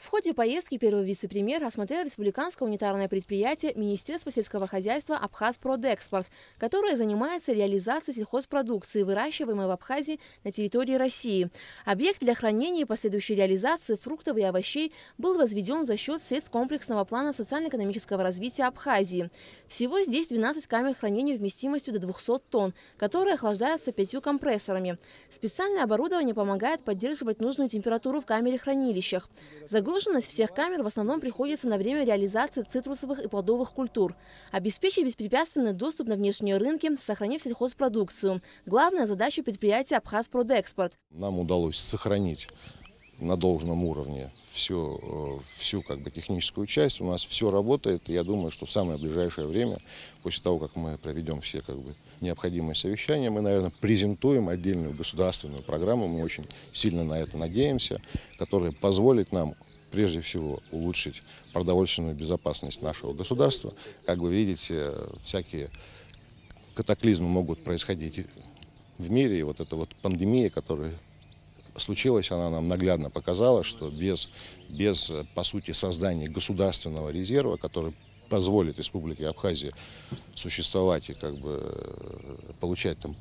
В ходе поездки первый вице-премьер осмотрел республиканское унитарное предприятие Министерства сельского хозяйства «Абхазпродэкспорт», которое занимается реализацией сельхозпродукции, выращиваемой в Абхазии на территории России. Объект для хранения и последующей реализации фруктов и овощей был возведен за счет средств комплексного плана социально-экономического развития Абхазии. Всего здесь 12 камер хранения вместимостью до 200 тонн, которые охлаждаются 5 компрессорами. Специальное оборудование помогает поддерживать нужную температуру в камере-хранилищах. Загруженность всех камер в основном приходится на время реализации цитрусовых и плодовых культур. Обеспечить беспрепятственный доступ на внешние рынки, сохранив сельхозпродукцию. Главная задача предприятия «Абхазпродэкспорт». Нам удалось сохранить на должном уровне всю техническую часть. У нас все работает. И я думаю, что в самое ближайшее время, после того, как мы проведем все необходимые совещания, мы, наверное, презентуем отдельную государственную программу. Мы очень сильно на это надеемся, которая позволит нам прежде всего улучшить продовольственную безопасность нашего государства. Как вы видите, всякие катаклизмы могут происходить в мире. И вот эта вот пандемия, которая случилась, она нам наглядно показала, что без по сути, создания государственного резерва, который позволит Республике Абхазия существовать и получать там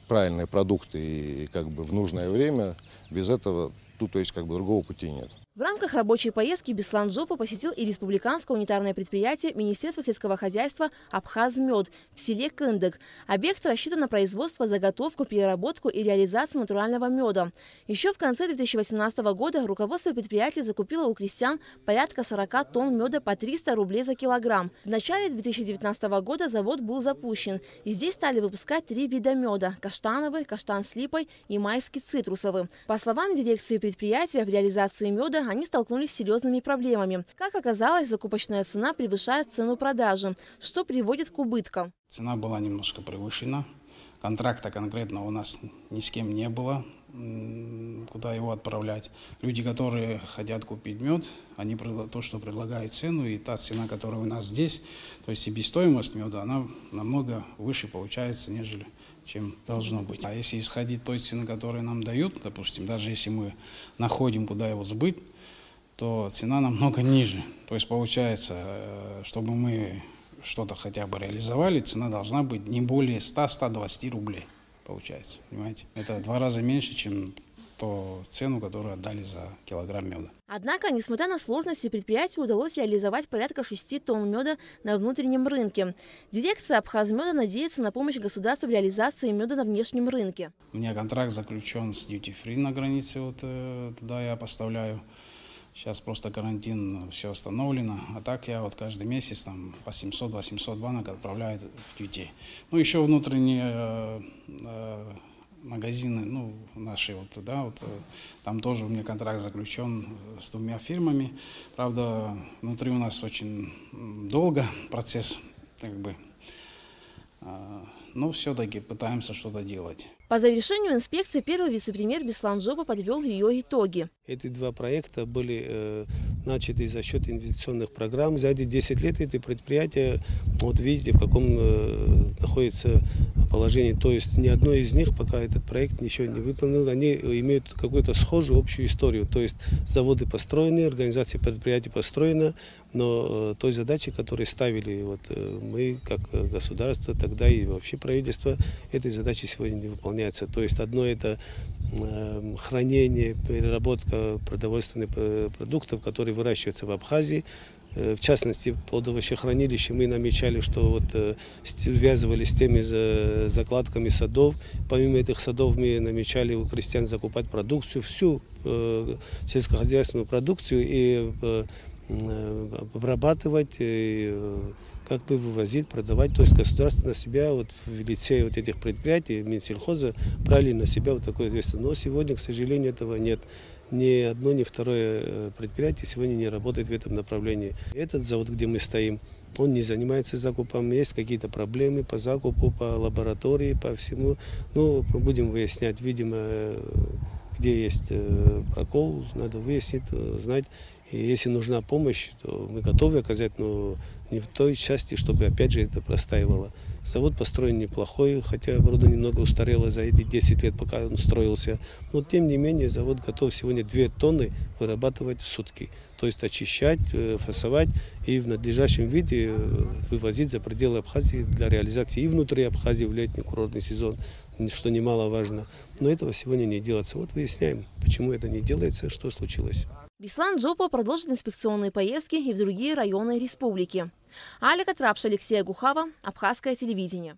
правильные продукты и в нужное время, без этого другого пути нет. В рамках рабочей поездки Беслан Джопа посетил и республиканское унитарное предприятие Министерства сельского хозяйства «Абхазмед» в селе Кындык. Объект рассчитан на производство, заготовку, переработку и реализацию натурального меда. Еще в конце 2018 года руководство предприятия закупило у крестьян порядка 40 тонн меда по 300 рублей за килограмм. В начале 2019 года завод был запущен, и здесь стали выпускать 3 вида меда – каштановый, каштан с липой и майский цитрусовый. По словам дирекции предприятия, в реализации меда они столкнулись с серьезными проблемами. Как оказалось, закупочная цена превышает цену продажи, что приводит к убыткам. Цена была немножко превышена. Контракта конкретно у нас ни с кем не было, куда его отправлять. Люди, которые хотят купить мед, они то, что предлагают цену, и та цена, которая у нас здесь, то есть себестоимость меда, она намного выше получается, нежели чем должно быть. А если исходить той цены, которую нам дают, допустим, даже если мы находим, куда его сбыть, то цена намного ниже. То есть получается, чтобы мы что-то хотя бы реализовали, цена должна быть не более 100-120 рублей. Получается, понимаете? Это в 2 раза меньше, чем ту цену, которую отдали за килограмм меда. Однако, несмотря на сложности, предприятию удалось реализовать порядка 6 тонн меда на внутреннем рынке. Дирекция «Абхазмеда» надеется на помощь государства в реализации меда на внешнем рынке. У меня контракт заключен с Duty Free на границе, туда я поставляю. Сейчас просто карантин, все остановлено, а так я каждый месяц по 700-800 банок отправляю в Duty. Ну, еще внутренние магазины, наши, там тоже у меня контракт заключен с 2 фирмами. Правда, внутри у нас очень долго процесс, но все-таки пытаемся что-то делать. По завершению инспекции первый вице-премьер Беслан Джопа подвел ее итоги. Эти 2 проекта были начаты за счет инвестиционных программ. За эти 10 лет эти предприятия, видите, в каком находится положении. То есть ни одно из них, пока этот проект ничего не выполнил, они имеют какую-то схожую общую историю. То есть заводы построены, организация предприятий построена, но той задачи, которую ставили мы, как государство, тогда и вообще правительство, этой задачи сегодня не выполняется. То есть одно это хранение, переработка продовольственных продуктов, которые выращиваются в Абхазии. В частности, плодовощехранилище мы намечали, что связывались с теми закладками садов. Помимо этих садов мы намечали у крестьян закупать продукцию, всю сельскохозяйственную продукцию и обрабатывать, и вывозить, продавать. То есть государство на себя в лице этих предприятий, Минсельхоза, брали на себя такое ответственность. Но сегодня, к сожалению, этого нет. Ни одно, ни второе предприятие сегодня не работает в этом направлении. Этот завод, где мы стоим, он не занимается закупом. Есть какие-то проблемы по закупу, по лаборатории, по всему. Будем выяснять, видимо, где есть прокол, надо выяснить, знать. И если нужна помощь, то мы готовы оказать, но не в той части, чтобы опять же это простаивало. Завод построен неплохой, хотя оборудование немного устарело за эти 10 лет, пока он строился. Но тем не менее завод готов сегодня 2 тонны вырабатывать в сутки. То есть очищать, фасовать и в надлежащем виде вывозить за пределы Абхазии для реализации и внутри Абхазии в летний курортный сезон, что немаловажно. Но этого сегодня не делается. Вот выясняем, почему это не делается, что случилось. Беслан Джопа продолжит инспекционные поездки и в другие районы республики. Алика Трапша, Алексей Гухава, Абхазское телевидение.